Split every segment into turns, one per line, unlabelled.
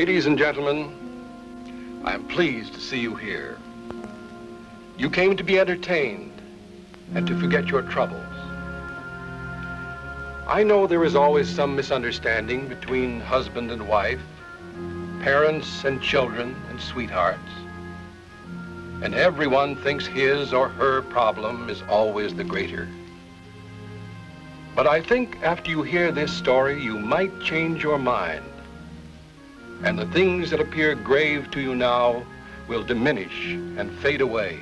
Ladies and gentlemen, I am pleased to see you here. You came to be entertained and to forget your troubles. I know there is always some misunderstanding between husband and wife, parents and children and sweethearts, and everyone thinks his or her problem is always the greater. But I think after you hear this story, you might change your mind, and the things that appear grave to you now will diminish and fade away.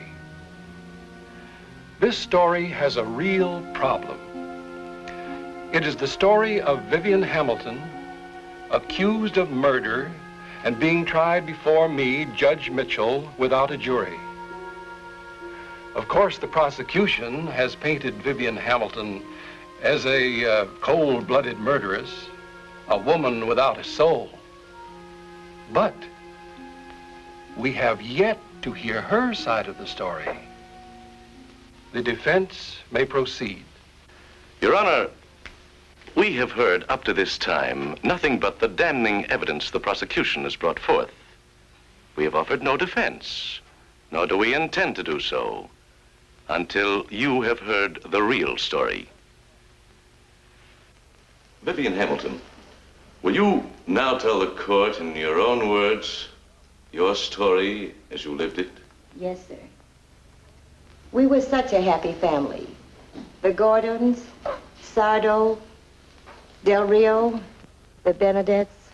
This story has a real problem. It is the story of Vivian Hamilton, accused of murder and being tried before me, Judge Mitchell, without a jury. Of course, the prosecution has painted Vivian Hamilton as a cold-blooded murderess, a woman without a soul. But we have yet to hear her side of the story. The defense may proceed.
Your Honor, we have heard up to this time nothing but the damning evidence the prosecution has brought forth. We have offered no defense, nor do we intend to do so until you have heard the real story. Vivian Hamilton, will you now tell the court in your own words your story as you lived it?
Yes, sir. We were such a happy family. The Gordons, Sardo, Del Rio, the Benedetts,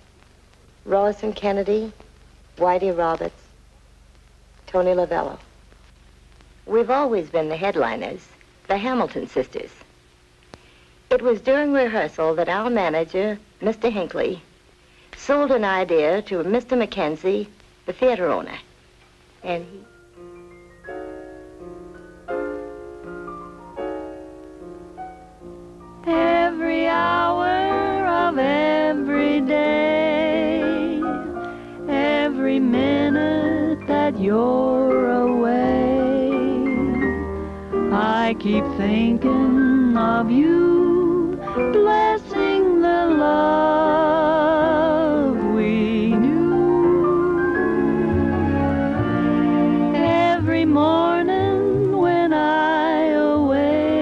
Rawson Kennedy, Whitey Roberts, Tony Lavello. We've always been the headliners, the Hamilton sisters. It was during rehearsal that our manager, Mr. Hinckley, sold an idea to Mr. Mackenzie, the theater owner. And he...
Every hour of every day, every minute that you're away, I keep thinking of you, blessing the love we knew. Every morning when I awake,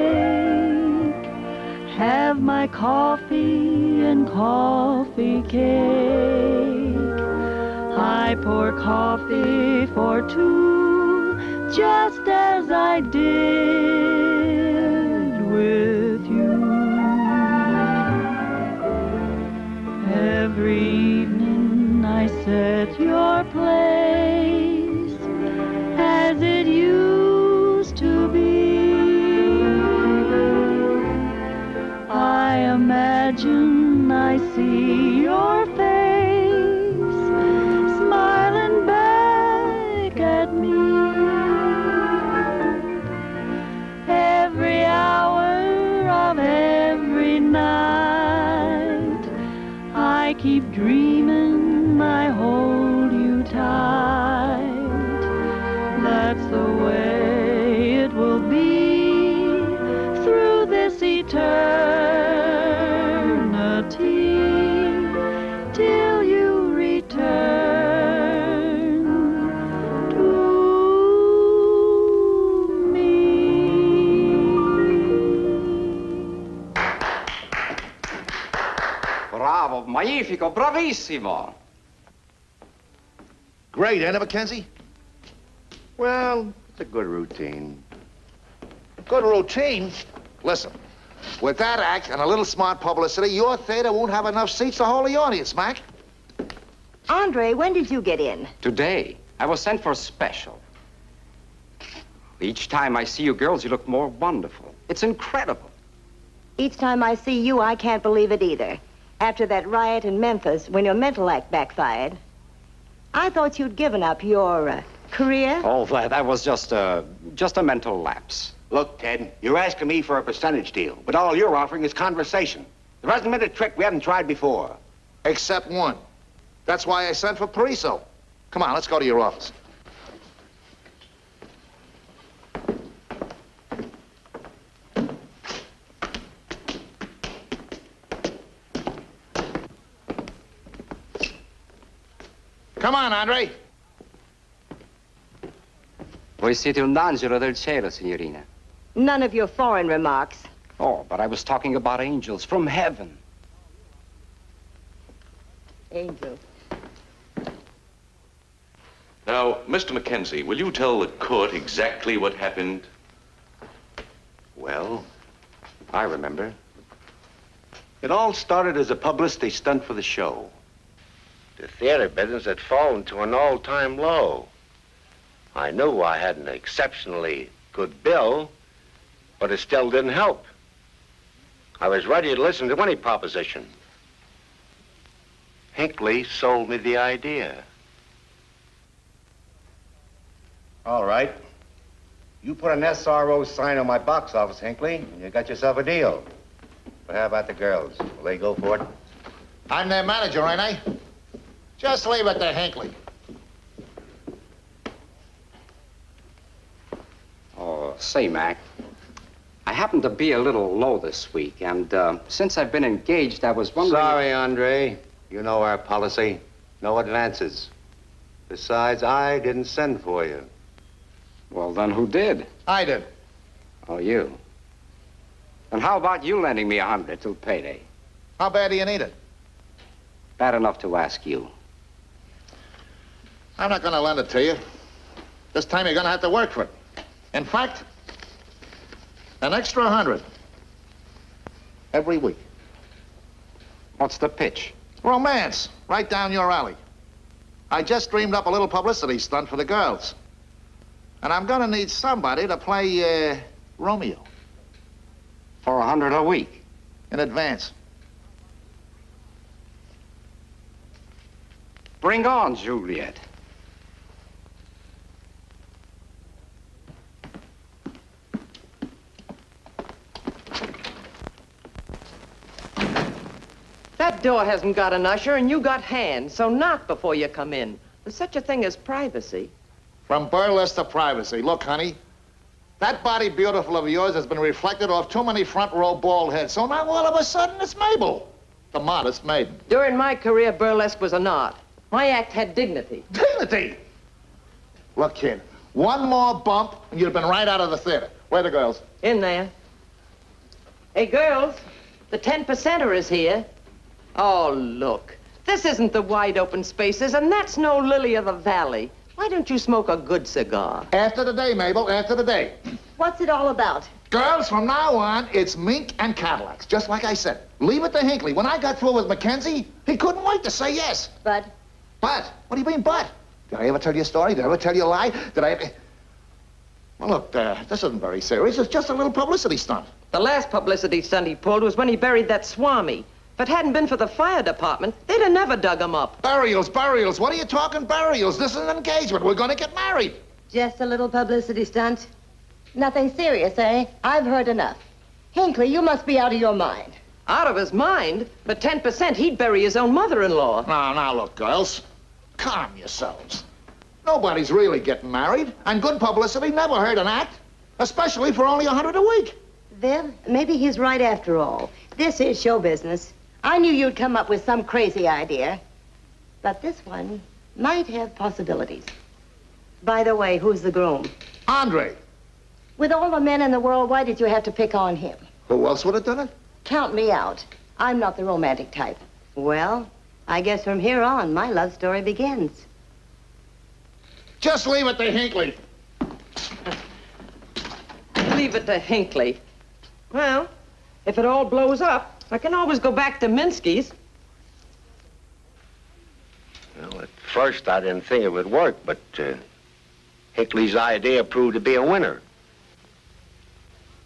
have my coffee and coffee cake. I pour coffee for two, just as I did with you. Every evening I set your place as it used to be. I imagine I see your face smiling back at me. Every hour of every night, I keep dreaming I hold you tight. That's the way it will be through this eternity, till you return to me.
Bravo, magnifico, bravissimo.
Great, ain't it, Mackenzie? Well, it's a good routine. Good routine? Listen, with that act and a little smart publicity, your theater won't have enough seats to hold the audience, Mac.
Andre, when did you get in?
Today, I was sent for a special. Each time I see you girls, you look more wonderful. It's incredible.
Each time I see you, I can't believe it either. After that riot in Memphis, when your mental act backfired, I thought you'd given up your career.
Oh, that was just a mental lapse.
Look, Ted, you're asking me for a percentage deal, but all you're offering is conversation. There hasn't been a trick we haven't tried before.
Except one. That's why I sent for Pariso. Come on, let's go to your office. Come on, Andre.
Voi siete un angelo del cielo, signorina.
None of your foreign remarks.
Oh, but I was talking about angels from heaven.
Angel.
Now, Mr. Mackenzie, will you tell the court exactly what happened?
Well, I remember. It all started as a publicity stunt for the show. The theater business had fallen to an all-time low. I knew I had an exceptionally good bill, but it still didn't help. I was ready to listen to any proposition. Hinckley sold me the idea. All right. You put an SRO sign on my box office, Hinckley, and you got yourself a deal. But how about the girls? Will they go for it?
I'm their manager, ain't I? Just leave it to Hinckley.
Oh, say, Mac, I happen to be a little low this week, and since I've been engaged, I was wondering...
Sorry, Andre. You know our policy. No advances. Besides, I didn't send for you.
Well, then who did?
I did.
Oh, you. And how about you lending me $100 till payday?
How bad do you need it?
Bad enough to ask you.
I'm not gonna lend it to you. This time you're gonna have to work for it. In fact, an extra 100 every week.
What's the pitch?
Romance, right down your alley. I just dreamed up a little publicity stunt for the girls. And I'm gonna need somebody to play, Romeo.
For $100 a week?
In advance.
Bring on, Juliet.
That door hasn't got an usher, and you got hands, so knock before you come in. There's such a thing as privacy.
From burlesque to privacy. Look, honey, that body beautiful of yours has been reflected off too many front row bald heads. So now all of a sudden it's Mabel, the modest maiden.
During my career, burlesque was an art. My act had dignity.
Dignity! Look, kid, one more bump and you'd have been right out of the theater. Where are the girls?
In there. Hey, girls, the 10%er is here. Oh, look. This isn't the wide open spaces, and that's no lily of the valley. Why don't you smoke a good cigar?
After the day, Mabel, after the day.
What's it all about?
Girls, from now on, it's mink and Cadillacs, just like I said. Leave it to Hinckley. When I got through with Mackenzie, he couldn't wait to say yes.
But
But? What do you mean, but? Did I ever tell you a story? Did I ever tell you a lie? Did I ever... Well, look, this isn't very serious. It's just a little publicity stunt.
The last publicity stunt he pulled was when he buried that Swami. If it hadn't been for the fire department, they'd have never dug him up.
Burials, burials. What are you talking burials? This is an engagement. We're going to get married.
just a little publicity stunt. Nothing serious, eh? I've heard enough. Hinckley, you must be out of your mind.
Out of his mind? For 10%, he'd bury his own mother-in-law.
Now, look, girls. Calm yourselves. Nobody's really getting married, and good publicity never hurt an act, especially for only $100 a week.
Viv, maybe he's right after all. This is show business. I knew you'd come up with some crazy idea. But this one might have possibilities. By the way, who's the groom?
Andre.
With all the men in the world, why did you have to pick on him?
Who else would have done it?
Count me out. I'm not the romantic type. Well, I guess from here on, my love story begins.
Just leave it to Hinckley.
Leave it to Hinckley. Well, if it all blows up, I can always go back to Minsky's.
Well, at first I didn't think it would work, but Hinckley's idea proved to be a winner.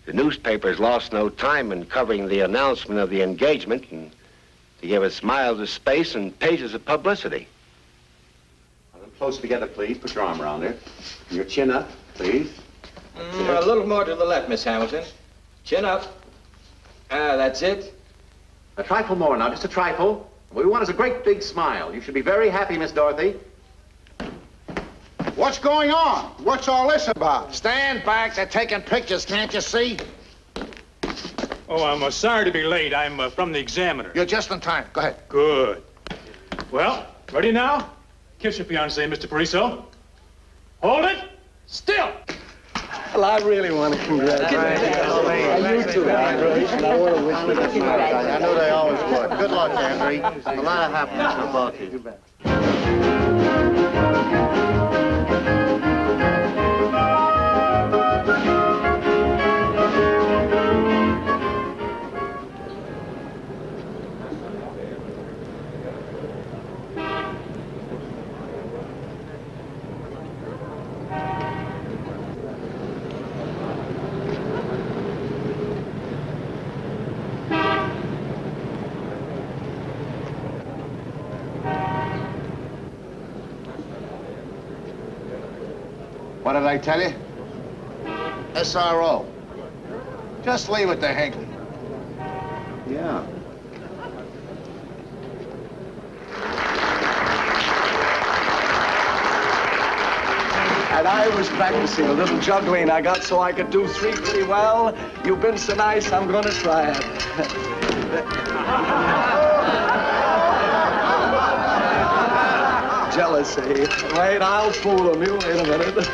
The newspapers lost no time in covering the announcement of the engagement, and to give us miles of space and pages of publicity. Close together, please. Put your arm around there. Your chin up, please.
A little more to the left, Miss Hamilton. Chin up. That's it.
A trifle more now, just a trifle. What we want is a great big smile. You should be very happy, Miss Dorothy.
What's going on? What's all this about? Stand back. They're taking pictures, can't you see?
Oh, I'm sorry to be late. I'm from the Examiner.
You're just in time. Go ahead.
Good. Well, ready now? Kiss your fiancée, Mr. Pariso. Hold it. Still.
Well, I really want to congratulate you. You too, Andre. And I want to wish you the best.
I know they always would. Good luck, Andre. A lot of happiness for both of you. What did I tell you? SRO. Just leave it to Hinckley.
Yeah.
And I was practicing a little juggling I got so I could do 3 pretty well. You've been so nice, I'm gonna try it. Jealousy. Wait, I'll fool him. You wait a minute.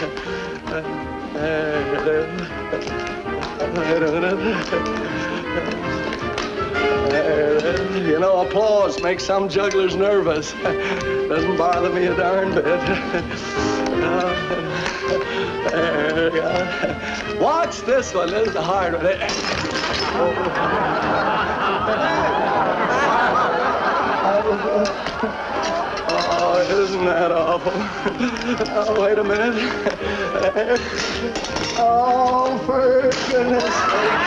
You know, applause makes some jugglers nervous. Doesn't bother me a darn bit. There you go. Watch this one. This is the hard one. Oh, isn't that awful? Oh, wait a minute. Oh, for goodness sake.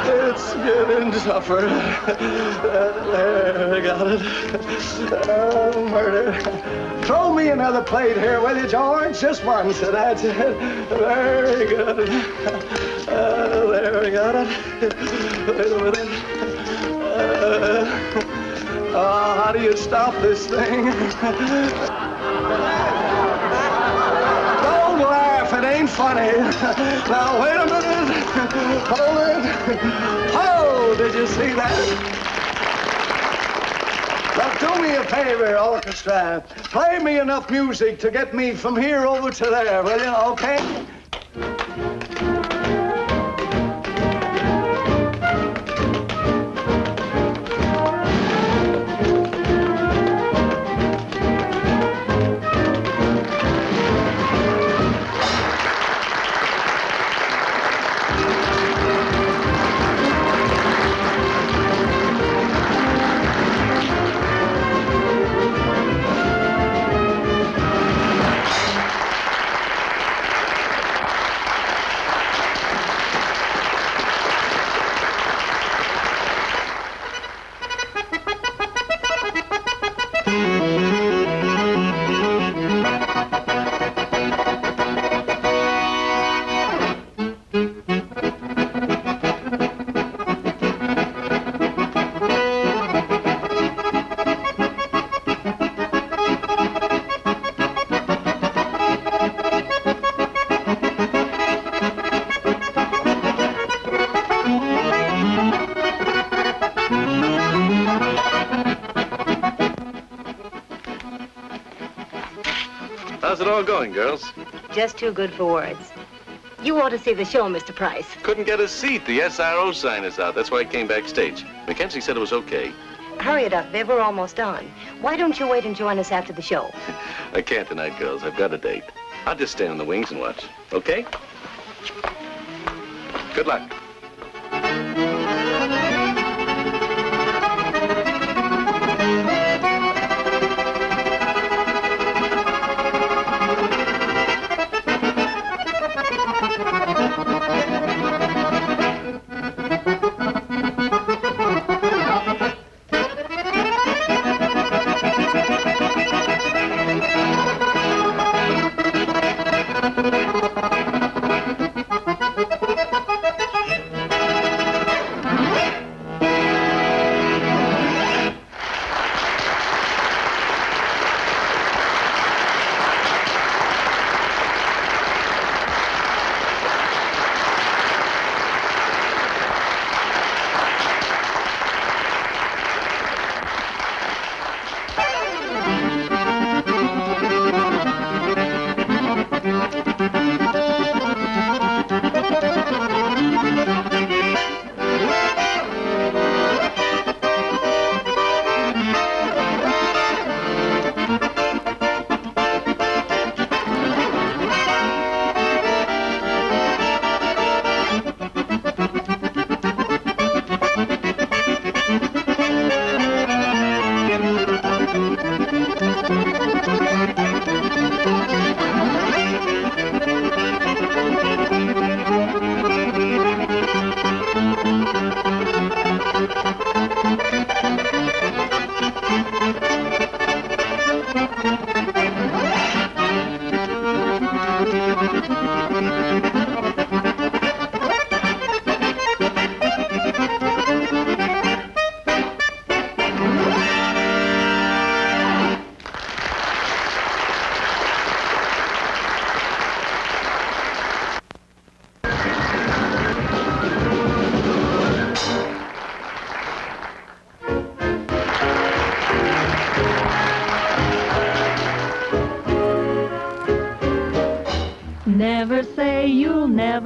It's getting tougher. There, I got it. Oh, murder. Throw me another plate here, will you, George? Just one, so that's it. Very good. There, we got it. Wait a minute. Oh, how do you stop this thing? Don't laugh, it ain't funny. Now, wait a minute. Hold it. Oh, did you see that? Now, do me a favor, orchestra. Play me enough music to get me from here over to there, will you? Okay?
How's it all going, girls?
Just too good for words. You ought to see the show, Mr. Price.
Couldn't get a seat. The SRO sign is out. That's why I came backstage. Mackenzie said it was okay.
Hurry it up, Viv. We're almost on. Why don't you wait and join us after the show?
I can't tonight, girls. I've got a date. I'll just stand in the wings and watch. Okay? Good luck.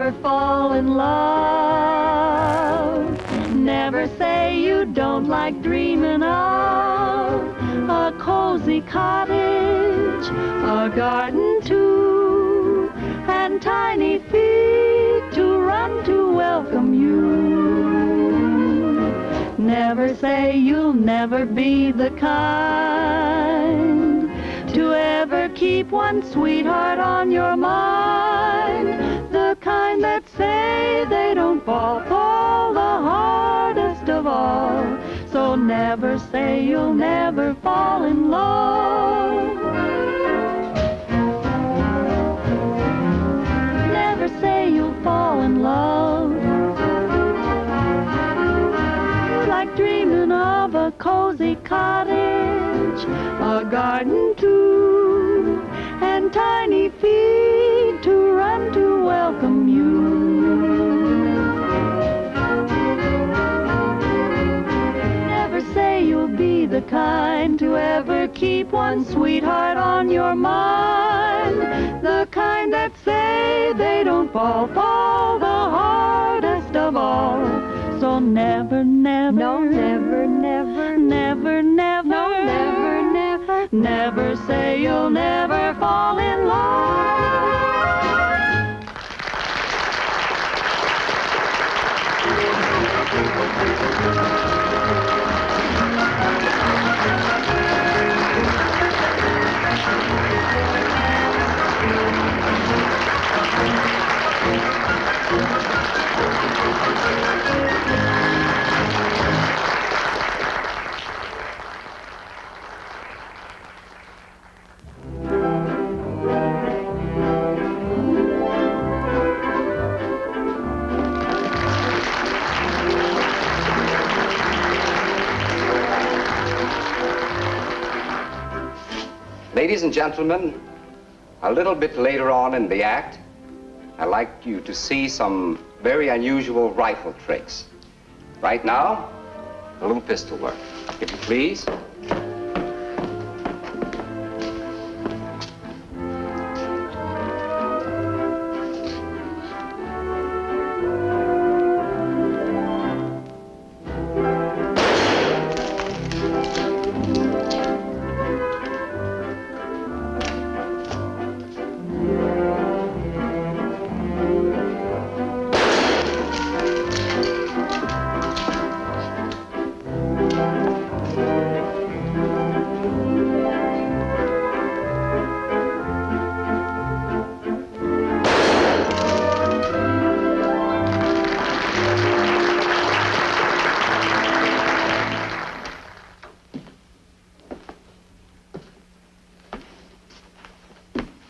never fall in love. Never say you don't like dreaming of a cozy cottage, a garden too, and tiny feet to run to welcome you. Never say you'll never be the kind to ever keep one sweetheart on your mind, the kind that say they don't fall the hardest of all. So never say you'll never fall in love. Never say you'll fall in love. Like dreaming of a cozy cottage, a garden too, and tiny feet to run to welcome you. Never say you'll be the kind to ever keep one sweetheart on your mind, the kind that say they don't fall the hardest of all. So never, never, no, never, never, never, never, no, never, never, never say you'll never fall in love.
Ladies and gentlemen, a little bit later on in the act, I'd like you to see some very unusual rifle tricks. Right now, a little pistol work. If you please.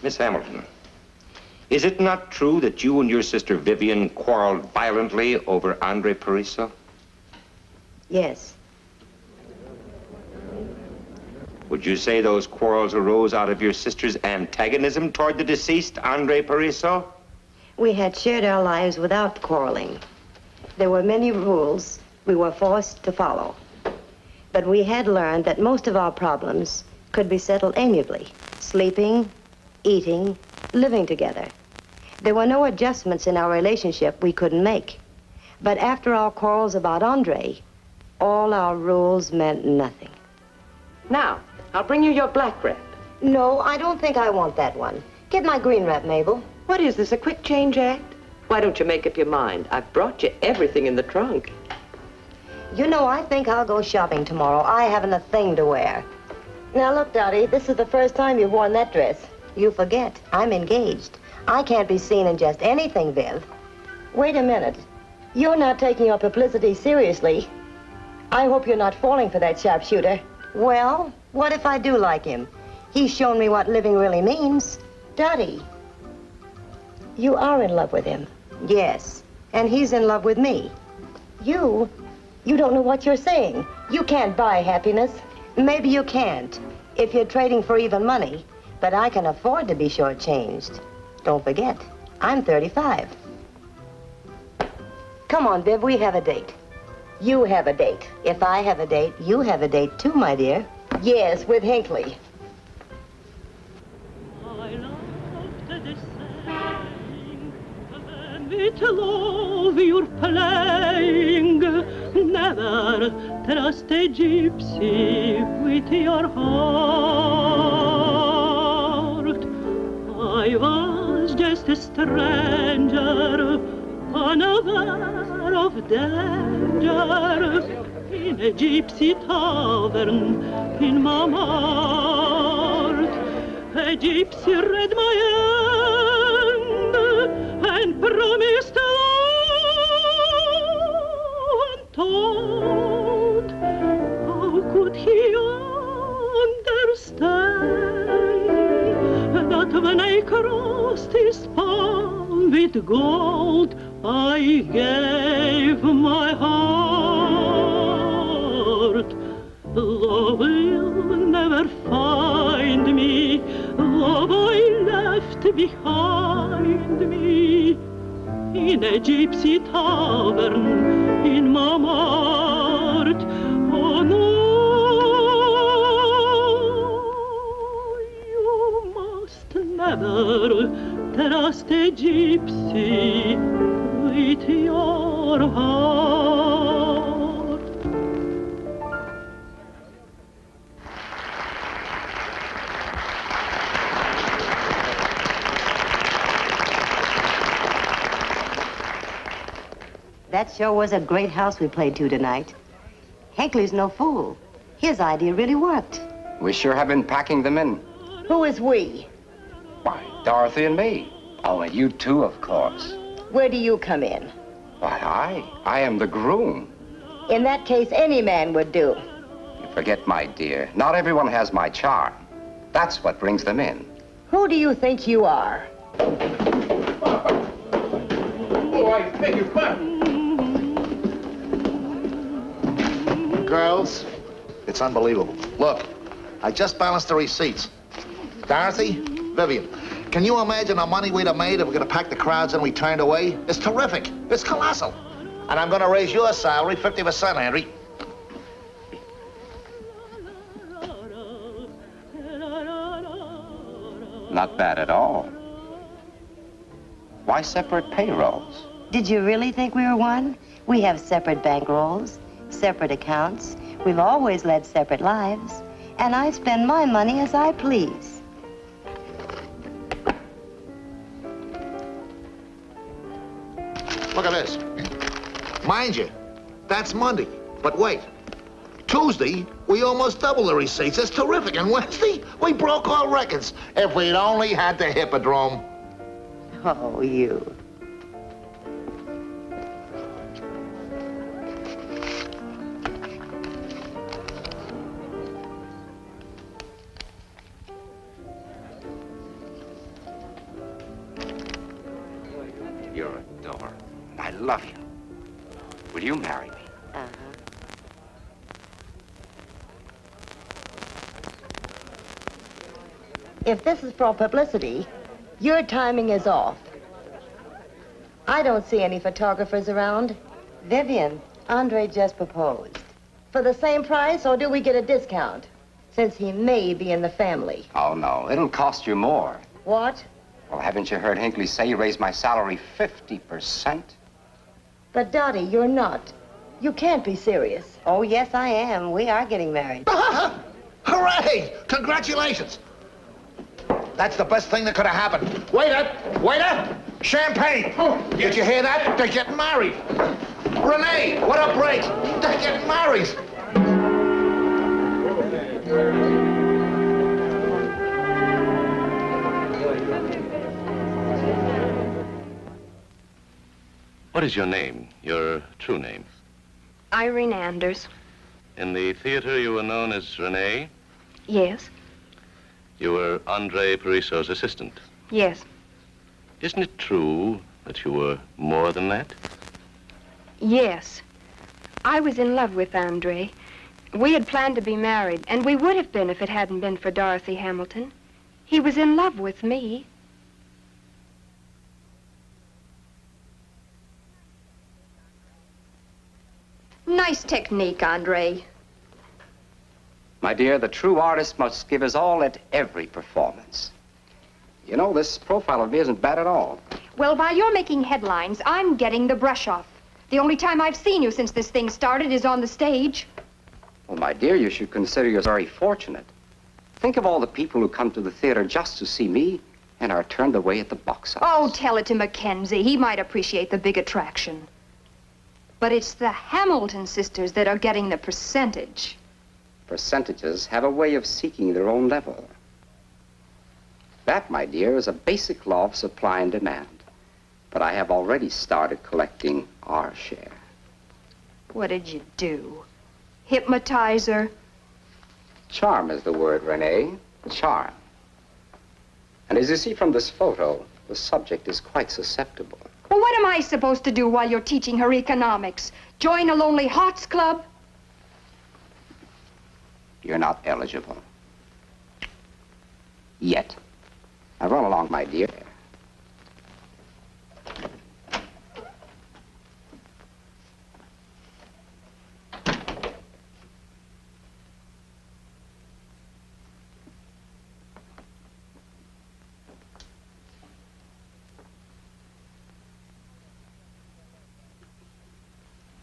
Miss Hamilton, is it not true that you and your sister Vivian quarreled violently over Andre Pariso?
Yes.
Would you say those quarrels arose out of your sister's antagonism toward the deceased Andre Pariso?
We had shared our lives without quarreling. There were many rules we were forced to follow. But we had learned that most of our problems could be settled amiably. Sleeping, eating, living together. There were no adjustments in our relationship we couldn't make. But after our quarrels about Andre, all our rules meant nothing.
Now, I'll bring you your black wrap.
No, I don't think I want that one. Get my green wrap, Mabel.
What is this, a quick change act? Why don't you make up your mind? I've brought you everything in the trunk.
You know, I think I'll go shopping tomorrow. I haven't a thing to wear. Now, look, Dottie, this is the first time you've worn that dress. You forget, I'm engaged. I can't be seen in just anything, Viv. Wait a minute. You're not taking your publicity seriously. I hope you're not falling for that sharpshooter. Well, what if I do like him? He's shown me what living really means. Dottie, you are in love with him. Yes, and he's in love with me. You don't know what you're saying. You can't buy happiness. Maybe you can't, if you're trading for even money. But I can afford to be shortchanged. Don't forget, I'm 35. Come on, Viv, we have a date. You have a date. If I have a date, you have a date too, my dear. Yes, with Hinckley.
I loved the descent, and With love you're playing, never trust a gypsy with your heart. I was just a stranger, unaware of danger, in a gypsy tavern in Montmartre. A gypsy read my hand and promised untold. How could he understand that when I crossed his palm with gold, I gave my heart? Love will never find me, love I left behind me in a gypsy tavern in Montmartre. Oh no, you must never trust a gypsy with your heart.
That sure was a great house we played to tonight. Hinckley's no fool. His idea really worked.
We sure have been packing them in.
Who is we?
Why, Dorothy and me. Oh, and you too, of course.
Where do you come in?
Why, I am the groom.
In that case, any man would do.
You forget, my dear, not everyone has my charm. That's what brings them in.
Who do you think you are?
Oh, I beg your pardon.
Girls, it's unbelievable. Look, I just balanced the receipts. Dorothy, Vivian, can you imagine the money we'd have made if we're gonna pack the crowds and we turned away? It's terrific. It's colossal. And I'm gonna raise your salary 50%, Henry.
Not bad at all. Why separate payrolls?
Did you really think we were one? We have separate bankrolls, separate accounts. We've always led separate lives. And I spend my money as I please.
Look at this. Mind you, that's Monday. But wait. Tuesday, we almost doubled the receipts. It's terrific. And Wednesday, we broke all records. If we'd only had the Hippodrome.
Oh, you.
You're a door. I love you. Will you marry me?
Uh-huh. If this is for publicity, your timing is off. I don't see any photographers around. Vivian, Andre just proposed. For the same price, or do we get a discount? Since he may be in the family.
Oh, no. It'll cost you more.
What?
Well, haven't you heard Hinckley say he raised my salary 50%?
But Dottie, you're not. You can't be serious. Oh, yes, I am. We are getting married.
Hooray! Congratulations! That's the best thing that could have happened. Waiter! Waiter! Champagne! Did you hear that? They're getting married. Renee, what a break! They're getting married.
What is your name, your true name?
Irene Anders.
In the theater, you were known as Renee.
Yes.
You were Andre Parisso's assistant.
Yes.
Isn't it true that you were more than that?
Yes. I was in love with Andre. We had planned to be married, and we would have been if it hadn't been for Dorothy Hamilton. He was in love with me. Nice technique, Andre.
My dear, the true artist must give his all at every performance. You know, this profile of me isn't bad at all.
Well, while you're making headlines, I'm getting the brush off. The only time I've seen you since this thing started is on the stage.
Well, my dear, you should consider yourself very fortunate. Think of all the people who come to the theater just to see me and are turned away at the box office.
Oh, tell it to Mackenzie. He might appreciate the big attraction. But it's the Hamilton sisters that are getting the percentage.
Percentages have a way of seeking their own level. That, my dear, is a basic law of supply and demand. But I have already started collecting our share.
What did you do? Hypnotize her?
Charm is the word, Renee. Charm. And as you see from this photo, the subject is quite susceptible.
Well, what am I supposed to do while you're teaching her economics? Join a Lonely Hearts Club?
You're not eligible. Yet. Now run along, my dear.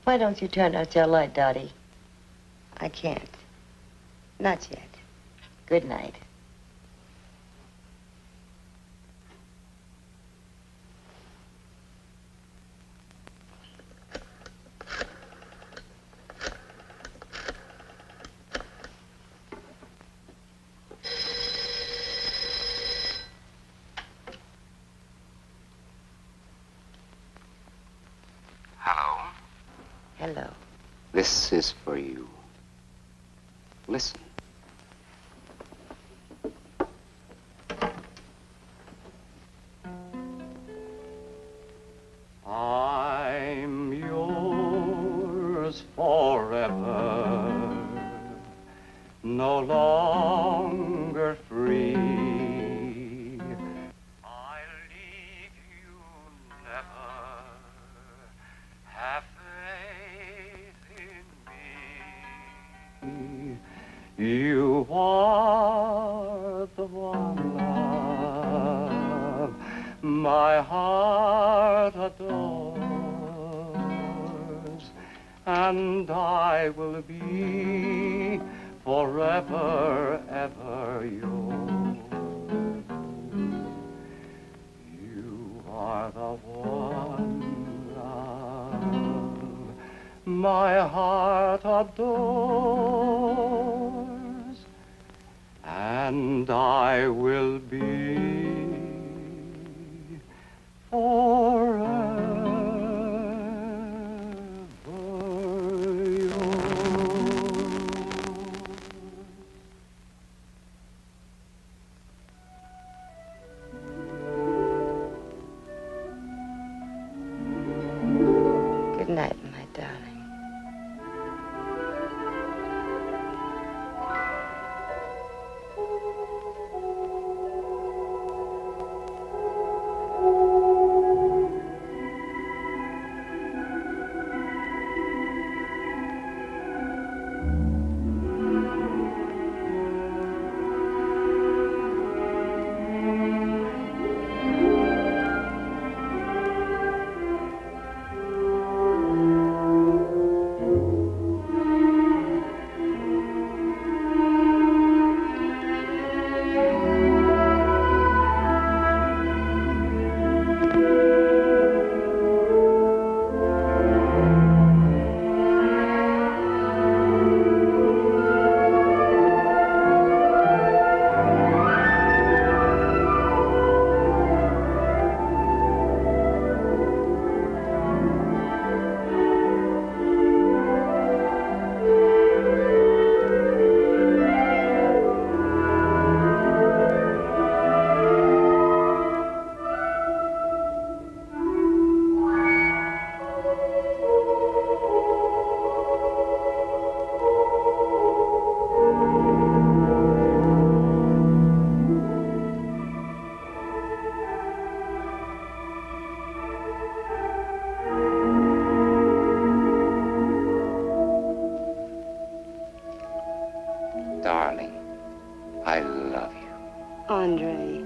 Why don't you turn out your light, Dottie? I can't. Not yet. Good night.
Hello?
Hello.
This is for you. Listen.
I'm yours forever, no longer free. I'll leave you never. Have faith in me. You are the one love my heart adores, and I will be forever, ever yours. You are the one love my heart adores, and I will be forever yours.
Good night, my darling.
Darling, I love you.
Andre.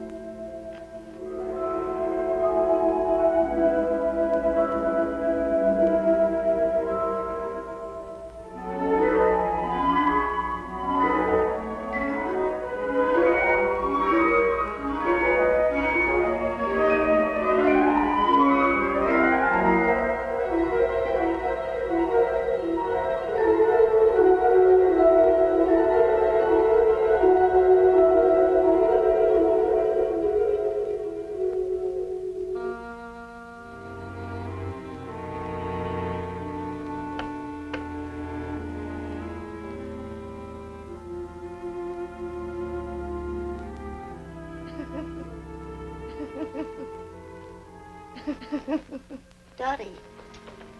Dottie,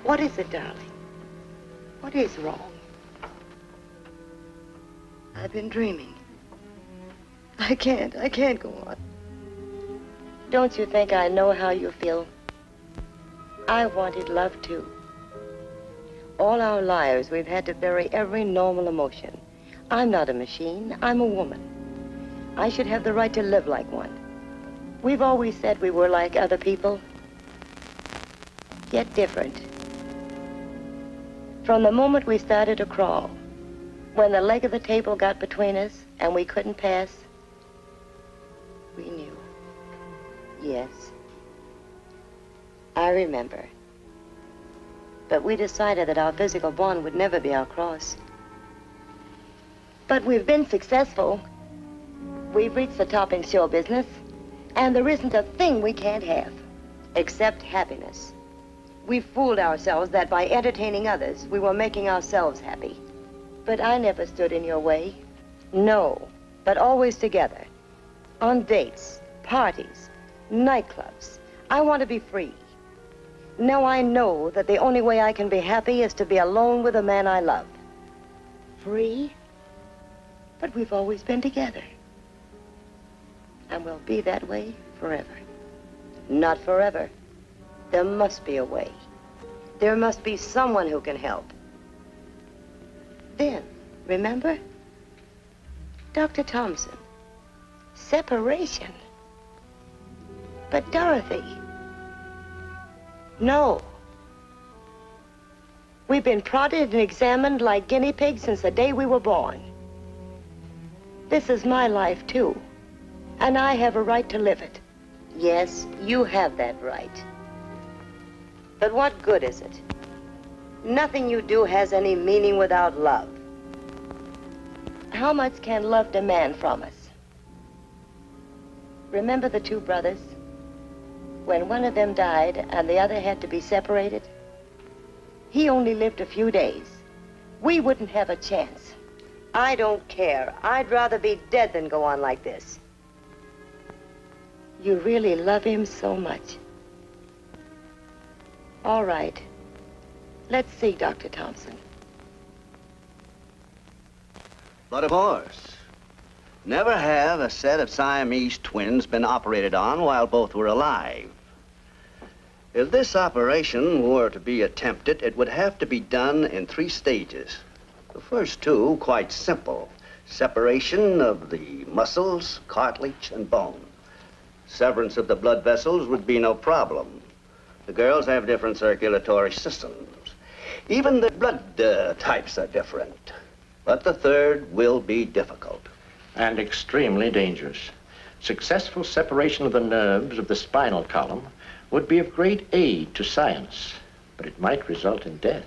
what is it, darling? What is wrong? I've been dreaming. I can't go on. Don't you think I know how you feel? I wanted love too. All our lives, we've had to bury every normal emotion. I'm not a machine, I'm a woman. I should have the right to live like one. We've always said we were like other people, yet different. From the moment we started to crawl, when the leg of the table got between us and we couldn't pass, we knew. Yes, I remember. But we decided that our physical bond would never be our cross. But we've been successful. We've reached the top in show business, and there isn't a thing we can't have, except happiness. We fooled ourselves that by entertaining others, we were making ourselves happy. But I never stood in your way. No, but always together. On dates, parties, nightclubs. I want to be free. Now I know that the only way I can be happy is to be alone with the man I love. Free? But we've always been together. And we'll be that way forever. Not forever. There must be a way. There must be someone who can help. Then, remember? Dr. Thompson. Separation. But Dorothy. No. We've been prodded and examined like guinea pigs since the day we were born. This is my life, too. And I have a right to live it. Yes, you have that right. But what good is it? Nothing you do has any meaning without love. How much can love demand from us? Remember the two brothers? When one of them died and the other had to be separated? He only lived a few days. We wouldn't have a chance. I don't care. I'd rather be dead than go on like this. You really love him so much. All right. Let's see, Dr. Thompson.
But of course, never have a set of Siamese twins been operated on while both were alive. If this operation were to be attempted, it would have to be done in 3 stages. The first 2, quite simple. Separation of the muscles, cartilage, and bone. Severance of the blood vessels would be no problem. The girls have different circulatory systems. Even the blood types are different. But the third will be difficult.
And extremely dangerous. Successful separation of the nerves of the spinal column would be of great aid to science, but it might result in death.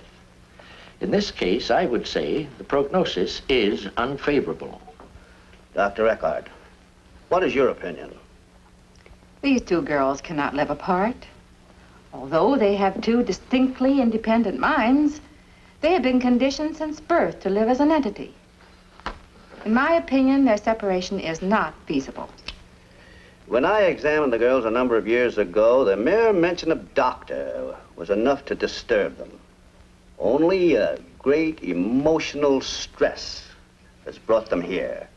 In this case, I would say the prognosis is unfavorable.
Dr. Eckhart, what is your opinion?
These 2 girls cannot live apart. Although they have 2 distinctly independent minds, they have been conditioned since birth to live as an entity. In my opinion, their separation is not feasible.
When I examined the girls a number of years ago, the mere mention of doctor was enough to disturb them. Only a great emotional stress has brought them here.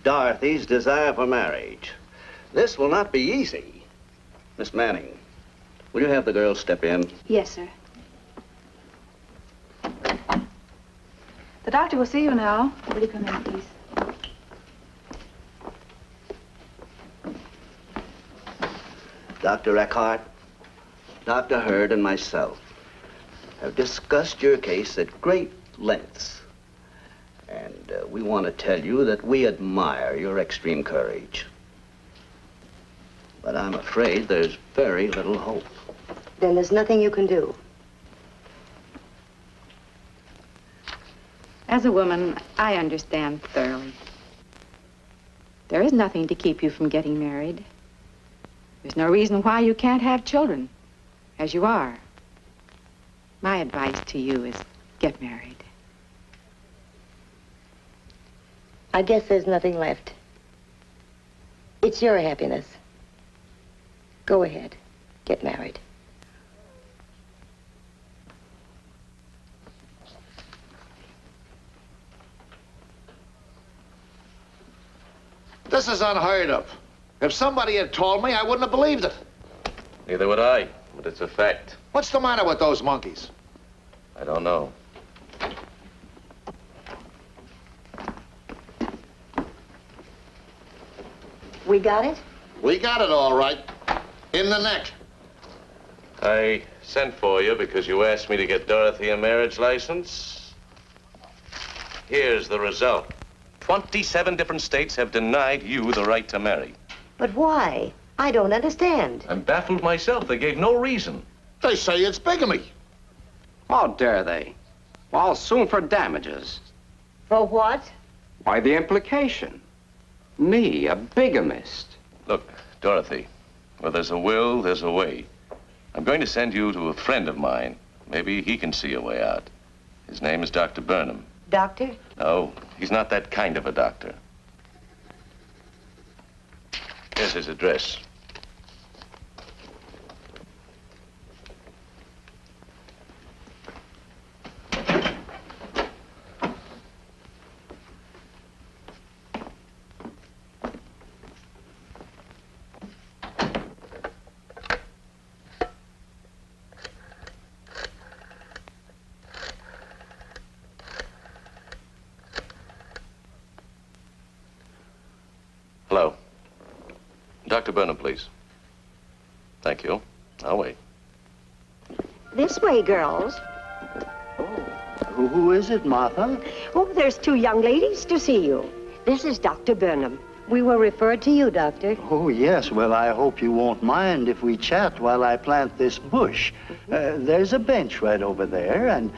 Dorothy's desire for marriage. This will not be easy. Miss Manning, will you have the girls step in?
Yes, sir.
The doctor will see you now. Will you come in, please?
Dr. Eckhart, Dr. Hurd, and myself have discussed your case at great lengths. And we want to tell you that we admire your extreme courage. But I'm afraid there's very little hope.
Then there's nothing you can do.
As a woman, I understand thoroughly. There is nothing to keep you from getting married. There's no reason why you can't have children, as you are. My advice to you is get married.
I guess there's nothing left. It's your happiness. Go ahead. Get married.
This is unheard of. If somebody had told me, I wouldn't have believed it.
Neither would I, but it's a fact.
What's the matter with those monkeys?
I don't know.
We got it?
We got it all right. In the neck.
I sent for you because you asked me to get Dorothy a marriage license. Here's the result. 27 different states have denied you the right to marry.
But why? I don't understand.
I'm baffled myself. They gave no reason.
They say it's bigamy.
How dare they? Well, I'll sue 'em for damages.
For what?
Why, the implication. Me, a bigamist.
Look, Dorothy, where there's a will, there's a way. I'm going to send you to a friend of mine. Maybe he can see a way out. His name is Dr. Burnham.
Doctor?
No, he's not that kind of a doctor. Here's his address. Hello. Dr. Burnham, please. Thank you. I'll wait.
This way, girls.
Who is it, Martha?
Oh, there's two young ladies to see you. This is Dr. Burnham.
We were referred to you, Doctor.
Oh, yes. Well, I hope you won't mind if we chat while I plant this bush. There's a bench right over there, and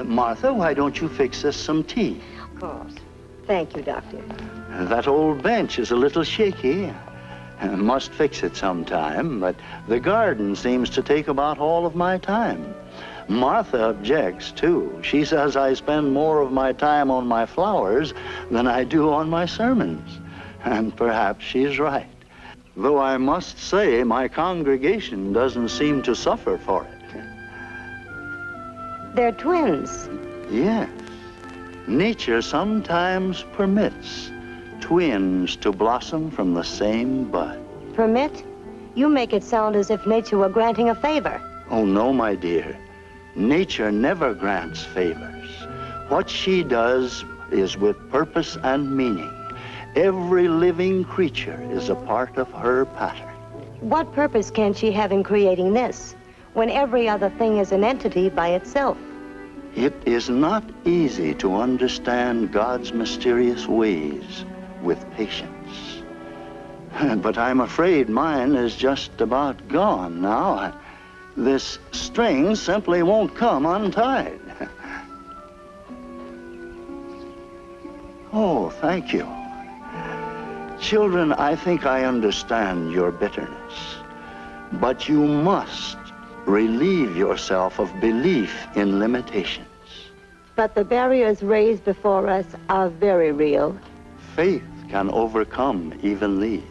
Martha, why don't you fix us some tea?
Of course. Thank you, Doctor.
That old bench is a little shaky. Must fix it sometime, but the garden seems to take about all of my time. Martha objects, too. She says I spend more of my time on my flowers than I do on my sermons. And perhaps she's right. Though I must say my congregation doesn't seem to suffer for it.
They're twins.
Yes. Nature sometimes permits twins to blossom from the same bud.
Permit? You make it sound as if nature were granting a favor.
Oh, no, my dear. Nature never grants favors. What she does is with purpose and meaning. Every living creature is a part of her pattern.
What purpose can she have in creating this, when every other thing is an entity by itself?
It is not easy to understand God's mysterious ways with patience. But I'm afraid mine is just about gone now. This string simply won't come untied. Oh, thank you. Children, I think I understand your bitterness, but you must relieve yourself of belief in limitations.
But the barriers raised before us are very real.
Faith can overcome even these.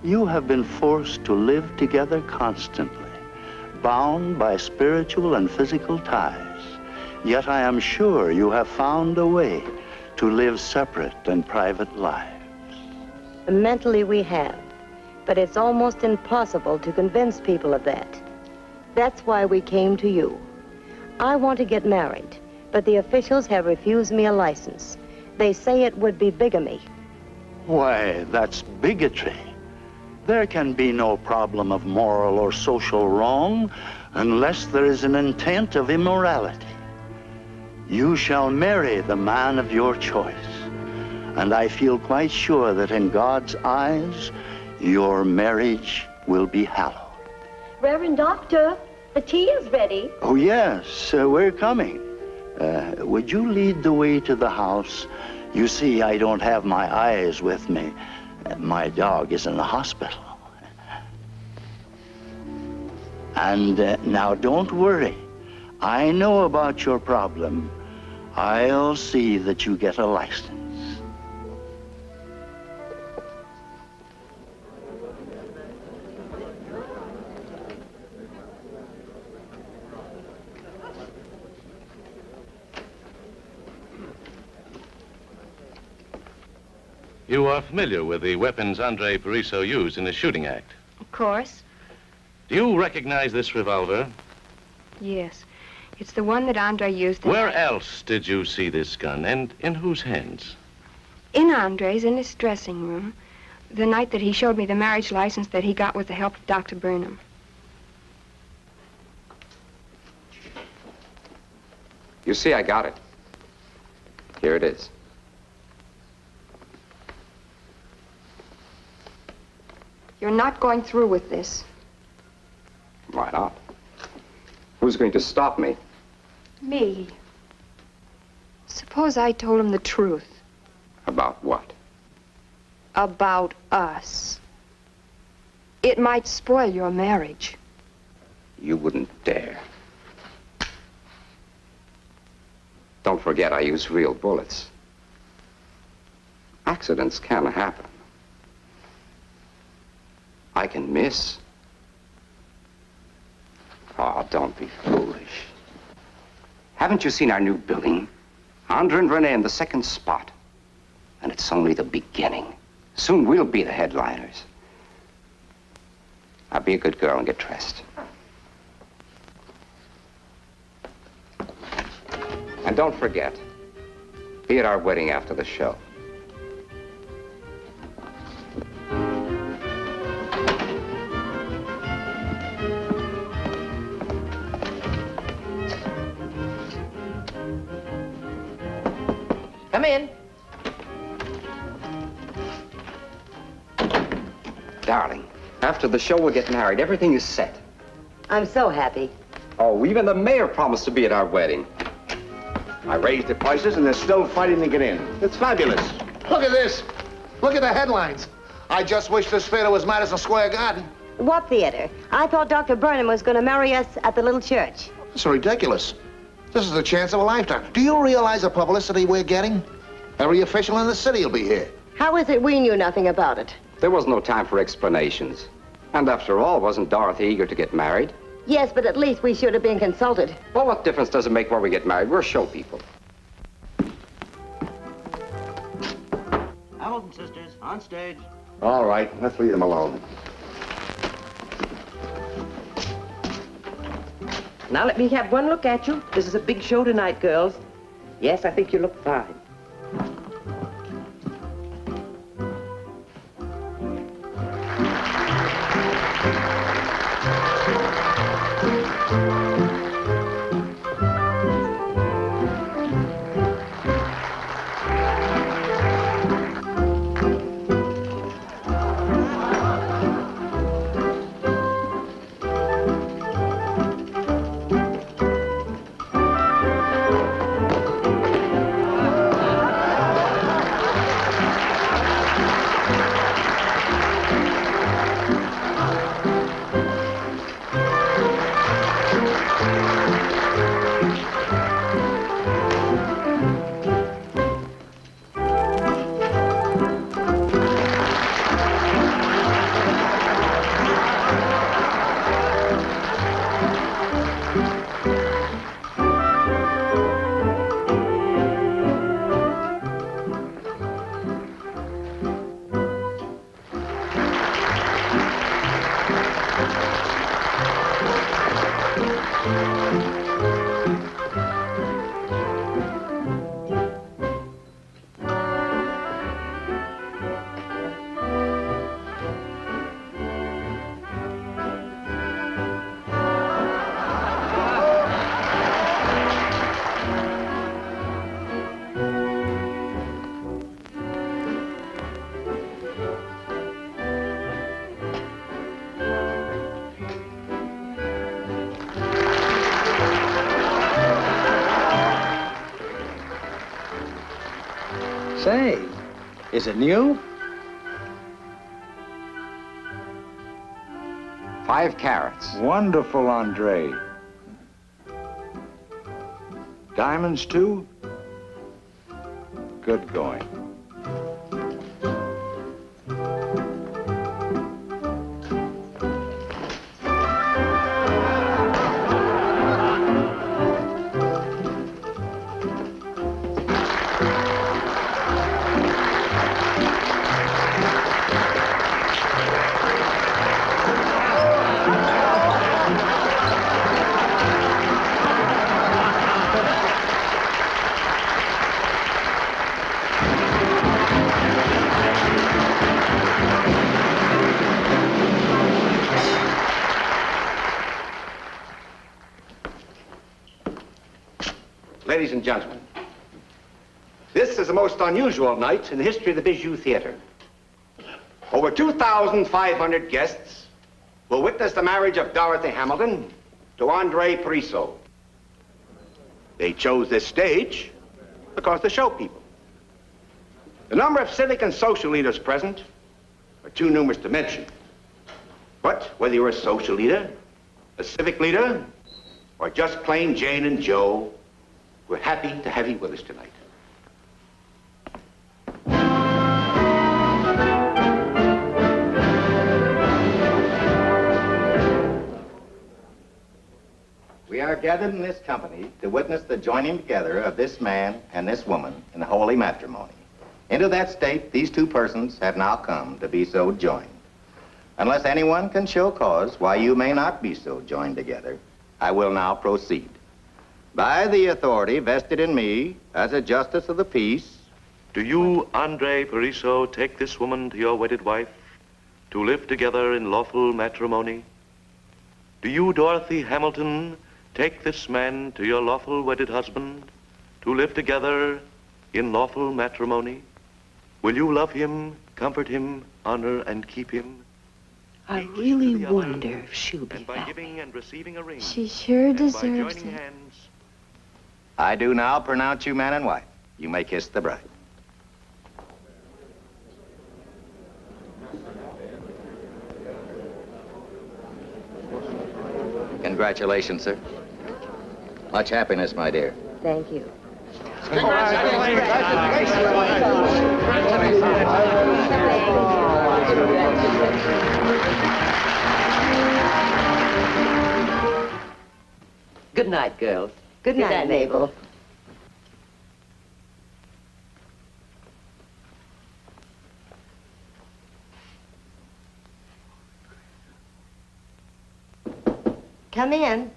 You have been forced to live together constantly, bound by spiritual and physical ties. Yet I am sure you have found a way to live separate and private lives.
Mentally we have, but it's almost impossible to convince people of that. That's why we came to you. I want to get married, but the officials have refused me a license. They say it would be bigamy.
Why, that's bigotry. There can be no problem of moral or social wrong unless there is an intent of immorality. You shall marry the man of your choice. And I feel quite sure that in God's eyes, your marriage will be hallowed.
Reverend Doctor, the tea is ready.
Oh, yes, we're coming. Would you lead the way to the house? You see, I don't have my eyes with me. My dog is in the hospital. And now don't worry. I know about your problem. I'll see that you get a license.
You are familiar with the weapons Andre Pariso used in his shooting act.
Of course.
Do you recognize this revolver?
Yes. It's the one that Andre used.
Where else did you see this gun, and in whose hands?
In Andre's, in his dressing room, the night that he showed me the marriage license that he got with the help of Dr. Burnham.
You see, I got it. Here it is.
You're not going through with this.
Why not? Who's going to stop me?
Me. Suppose I told him the truth.
About what?
About us. It might spoil your marriage.
You wouldn't dare. Don't forget, I use real bullets. Accidents can happen. I can miss. Oh, don't be foolish. Haven't you seen our new building? Andre and Renee in the second spot. And it's only the beginning. Soon we'll be the headliners. Now be a good girl and get dressed. And don't forget, be at our wedding after the show.
Come in.
Darling, after the show we'll get married. Everything is set.
I'm so happy.
Oh, even the mayor promised to be at our wedding.
I raised the prices and they're still fighting to get in. It's fabulous. Look at this. Look at the headlines. I just wish this theater was Madison Square Garden.
What theater? I thought Dr. Burnham was going to marry us at the little church.
It's ridiculous. This is the chance of a lifetime. Do you realize the publicity we're getting? Every official in the city will be here.
How is it we knew nothing about it?
There was no time for explanations. And after all, wasn't Dorothy eager to get married?
Yes, but at least we should have been consulted.
Well, what difference does it make where we get married? We're show people.
Hamilton sisters, on stage.
All right, let's leave them alone.
Now let me have one look at you. This is a big show tonight, girls. Yes, I think you look fine.
Say, is it new?
5 carats.
Wonderful, Andre. Diamonds, too? Good going.
Ladies and gentlemen, this is the most unusual night in the history of the Bijou Theater. Over 2,500 guests will witness the marriage of Dorothy Hamilton to Andre Pariseau. They chose this stage because they're show people. The number of civic and social leaders present are too numerous to mention. But whether you're a social leader, a civic leader, or just plain Jane and Joe, we're happy to have you with us tonight.
We are gathered in this company to witness the joining together of this man and this woman in holy matrimony. Into that state, these two persons have now come to be so joined. Unless anyone can show cause why you may not be so joined together, I will now proceed. By the authority vested in me as a justice of the peace.
Do you, Andre Pariseau, take this woman to your wedded wife to live together in lawful matrimony? Do you, Dorothy Hamilton, take this man to your lawful wedded husband to live together in lawful matrimony? Will you love him, comfort him, honor and keep him?
I really wonder if she'll be
And by
happy.
giving and receiving a ring,
She sure
and by
deserves
joining
it.
hands,
I do now pronounce you man and wife. You may kiss the bride. Congratulations, sir. Much happiness, my dear.
Thank you.
Good night, girls.
Good night, Mabel. Come in.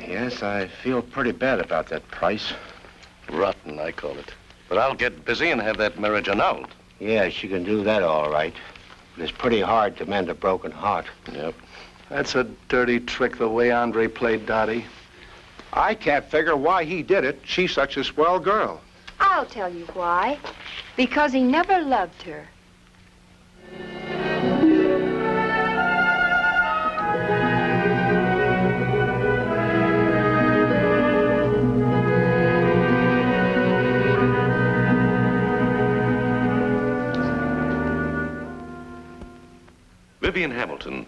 Yes, I feel pretty bad about that price.
rotten, I call it. But I'll get busy and have that marriage annulled.
Yeah, she can do that all right. But it's pretty hard to mend a broken heart.
Yep.
That's a dirty trick the way Andre played Dottie.
I can't figure why he did it. She's such a swell girl.
I'll tell you why. Because he never loved her.
Vivian Hamilton,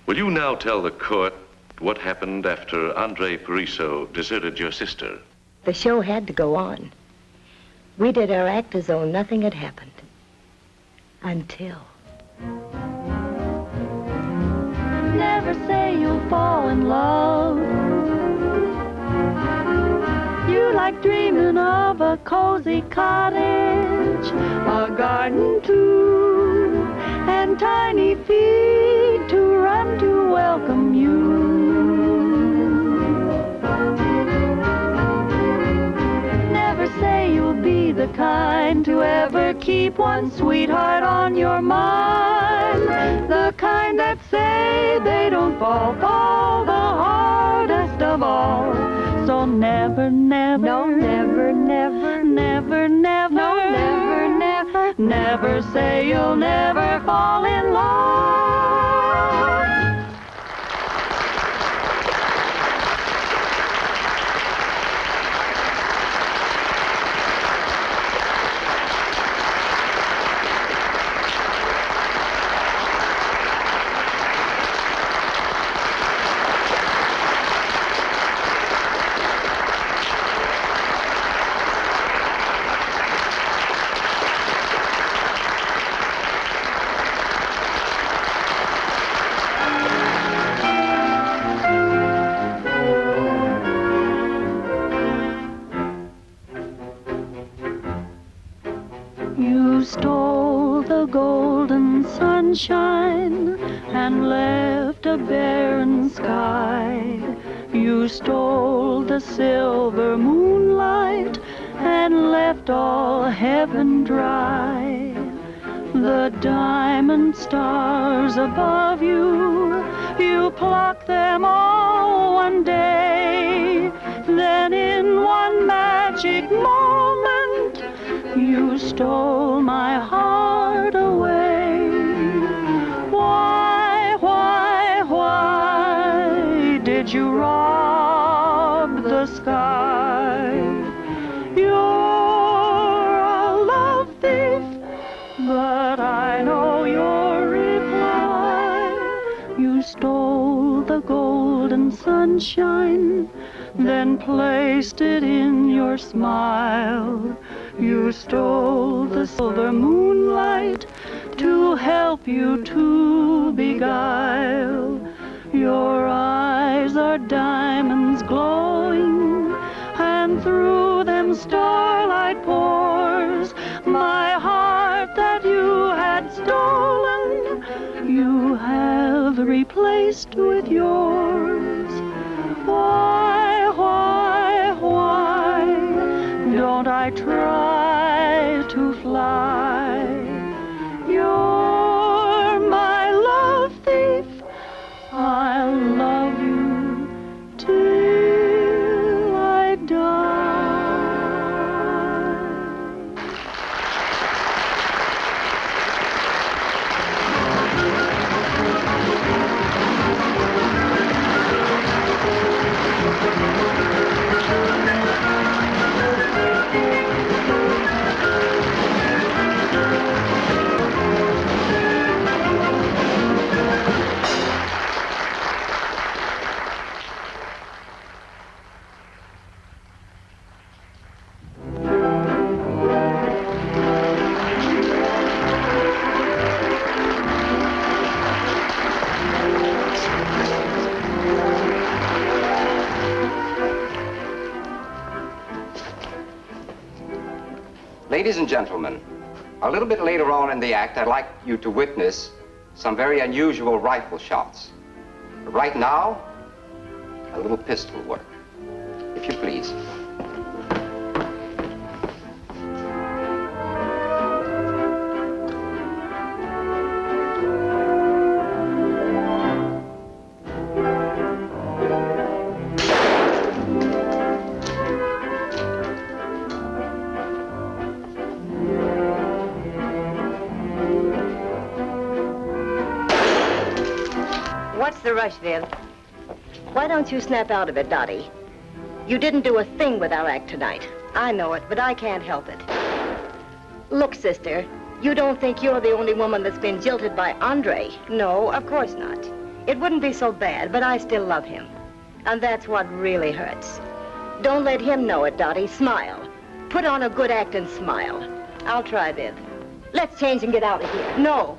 will you now tell the court what happened after Andre Pariseau deserted your sister?
The show had to go on. We did our act as though nothing had happened. Until...
Never say you'll fall in love. You like dreaming of a cozy cottage, a garden too, and tiny feet to run to welcome you. Never say you'll be the kind to ever keep one sweetheart on your mind, the kind that say they don't fall the hardest of all. So never, never, no, never, never, never, never, no, never, never, never say you'll never fall in love. stole the golden sunshine and left a barren sky. You stole the silver moonlight and left all heaven dry. The diamond stars above you, you plucked them all one day. Then in one magic moment, you stole my heart away. Why did you rob the sky? You're a love thief, but I know your reply. You stole the golden sunshine, then placed it in your smile. You stole the silver moonlight to help you to beguile. Your eyes are diamonds glowing, and through them starlight pours. My heart that you had stolen, you have replaced with yours. Why don't I try to fly? You're my love thief. I'll love you till I die.
Ladies and gentlemen, a little bit later on in the act, I'd like you to witness some very unusual rifle shots. But right now, a little pistol work, if you please.
What's the rush, Viv? Why don't you snap out of it, Dottie? You didn't do a thing with our act tonight. I know it, but I can't help it. Look, sister, you don't think you're the only woman that's been jilted by Andre. No, of course not. It wouldn't be so bad, but I still love him. And that's what really hurts. Don't let him know it, Dottie. Smile. Put on a good act and smile. I'll try, Viv. Let's change and get out of here. No.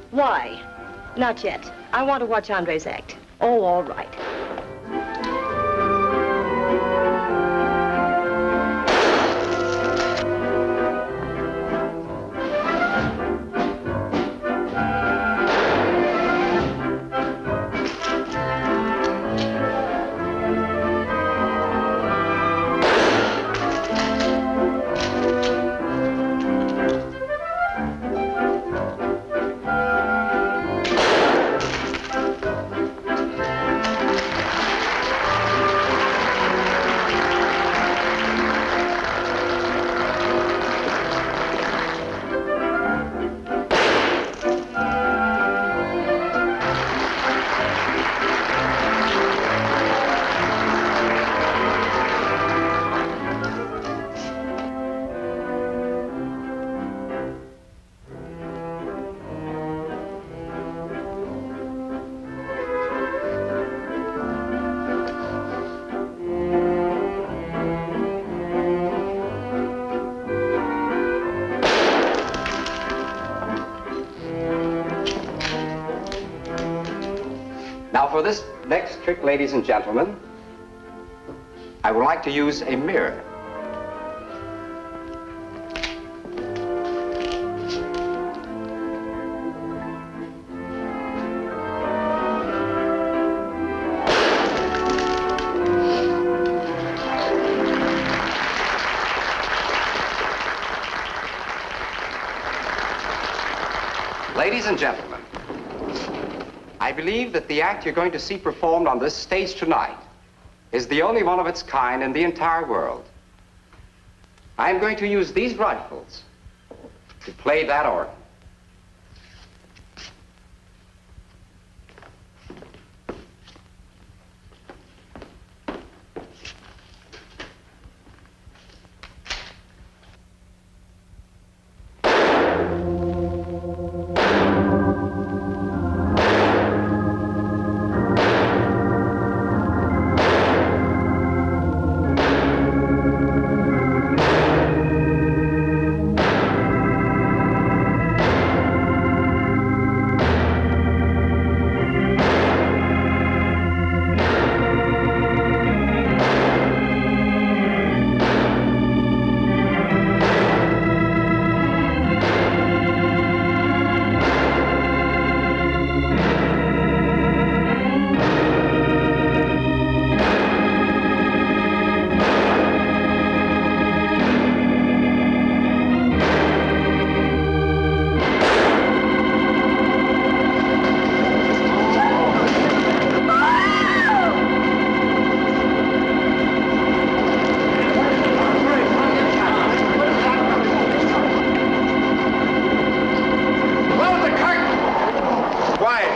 Why? Not yet. I want to watch Andre's act. Oh, all right.
Now for this next trick, ladies and gentlemen, I would like to use a mirror. Ladies and gentlemen, I believe that the act you're going to see performed on this stage tonight is the only one of its kind in the entire world. I'm going to use these rifles to play that organ.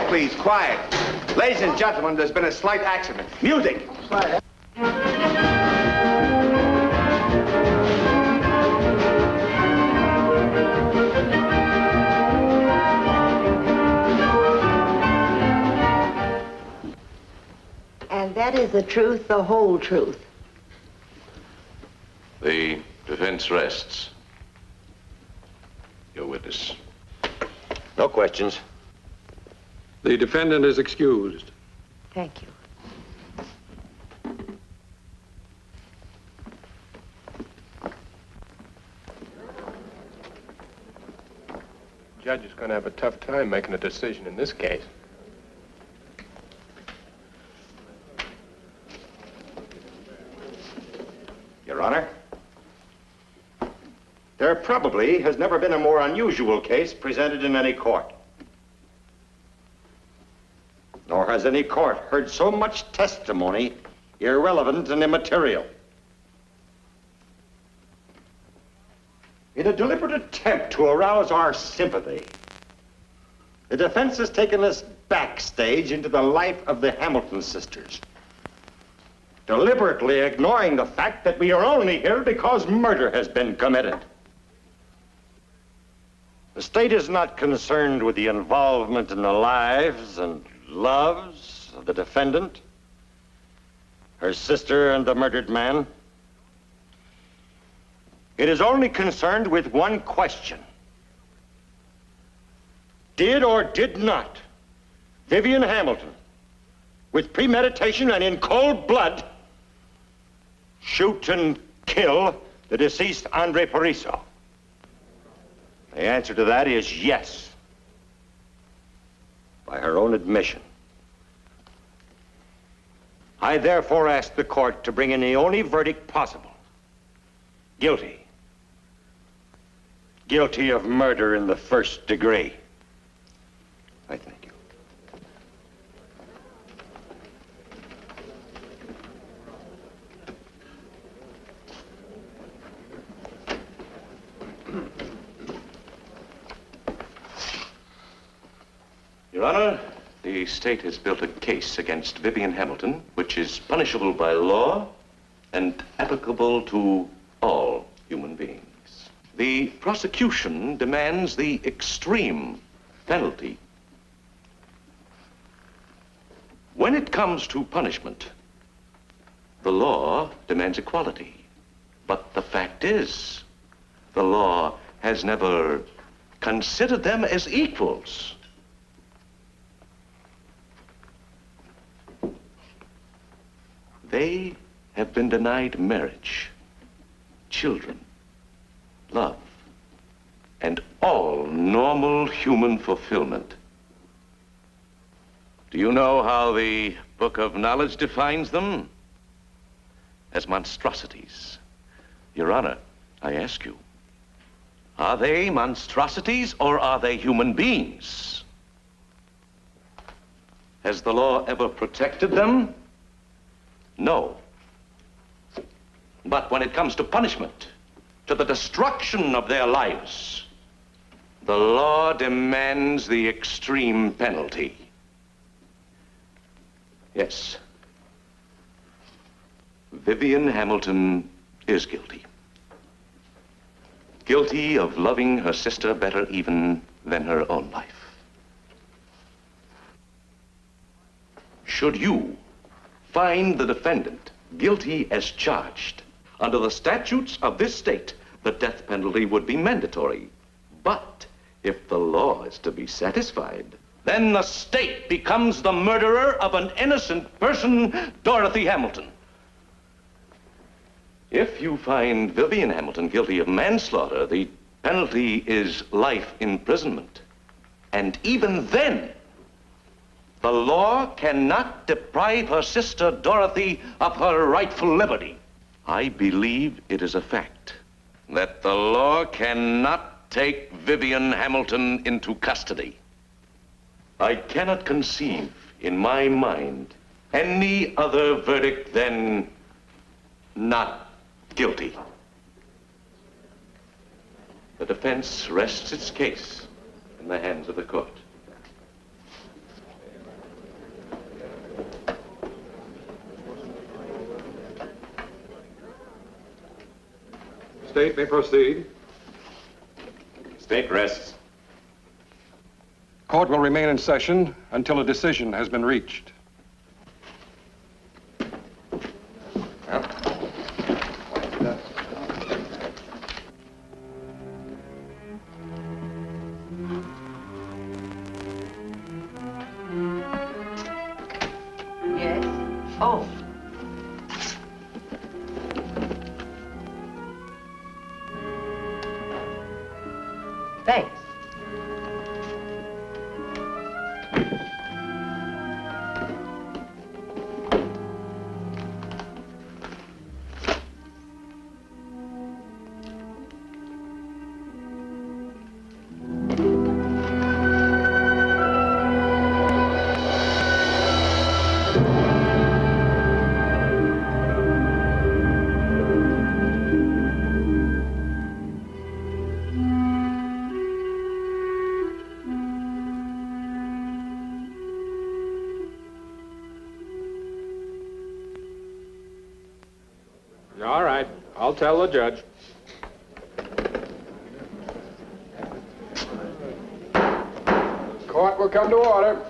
Please, quiet. Ladies and gentlemen, there's been a slight accident. Music!
And that is the truth, the whole truth.
The defense rests. Your witness.
No questions.
The defendant is excused.
Thank you.
Judge is going to have a tough time making a decision in this case.
Your Honor, there probably has never been a more unusual case presented in any court. Nor has any court heard so much testimony irrelevant and immaterial. In a deliberate attempt to arouse our sympathy, the defense has taken us backstage into the life of the Hamilton sisters, deliberately ignoring the fact that we are only here because murder has been committed. The state is not concerned with the involvement in the lives and loves of the defendant, her sister, and the murdered man. It is only concerned with one question. Did or did not Vivian Hamilton, with premeditation and in cold blood, shoot and kill the deceased Andre Pariso? The answer to that is yes. By her own admission. I therefore ask the court to bring in the only verdict possible. Guilty. Guilty of murder in the first degree. I thank you.
Your Honor, the state has built a case against Vivian Hamilton, which is punishable by law and applicable to all human beings. The prosecution demands the extreme penalty. When it comes to punishment, the law demands equality. But the fact is, the law has never considered them as equals. They have been denied marriage, children, love, and all normal human fulfillment. Do you know how the Book of Knowledge defines them? As monstrosities. Your Honor, I ask you, Are they monstrosities or are they human beings? Has the law ever protected them? No. But when it comes to punishment, to the destruction of their lives, the law demands the extreme penalty. Yes. Vivian Hamilton is guilty. Guilty of loving her sister better even than her own life. Should you find the defendant guilty as charged, under the statutes of this state, the death penalty would be mandatory. But if the law is to be satisfied, then the state becomes the murderer of an innocent person, Dorothy Hamilton. If you find Vivian Hamilton guilty of manslaughter, the penalty is life imprisonment. And even then, the law cannot deprive her sister Dorothy of her rightful liberty. I believe it is a fact that the law cannot take Vivian Hamilton into custody. I cannot conceive in my mind any other verdict than not guilty. The defense rests its case in the hands of the court.
State may proceed.
State rests.
Court will remain in session until a decision has been reached.
Yes? Oh. Thanks.
All right, I'll tell the judge. Court will come to order.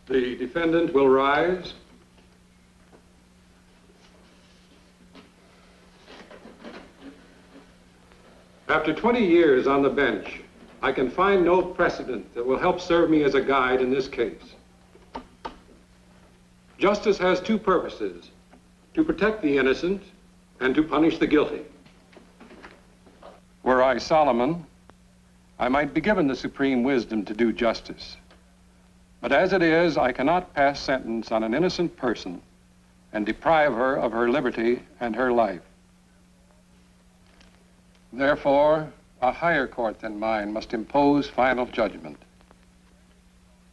The defendant will rise. After 20 years on the bench, I can find no precedent that will help serve me as a guide in this case. Justice has two purposes: to protect the innocent and to punish the guilty. Were I Solomon, I might be given the supreme wisdom to do justice. But as it is, I cannot pass sentence on an innocent person and deprive her of her liberty and her life. Therefore, a higher court than mine must impose final judgment.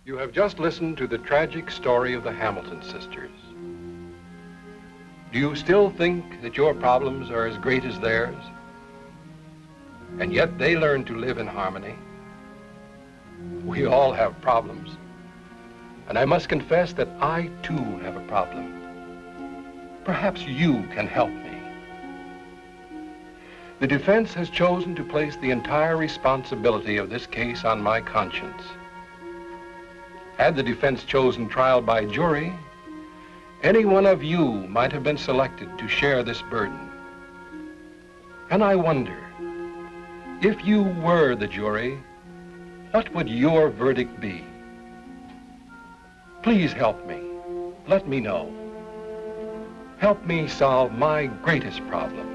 You have just listened to the tragic story of the Hamilton sisters. Do you still think that your problems are as great as theirs? And yet they learned to live in harmony. We all have problems. And I must confess that I too have a problem. Perhaps you can help me. The defense has chosen to place the entire responsibility of this case on my conscience. Had the defense chosen trial by jury, any one of you might have been selected to share this burden. And I wonder, if you were the jury, what would your verdict be? Please help me. Let me know. Help me solve my greatest problem.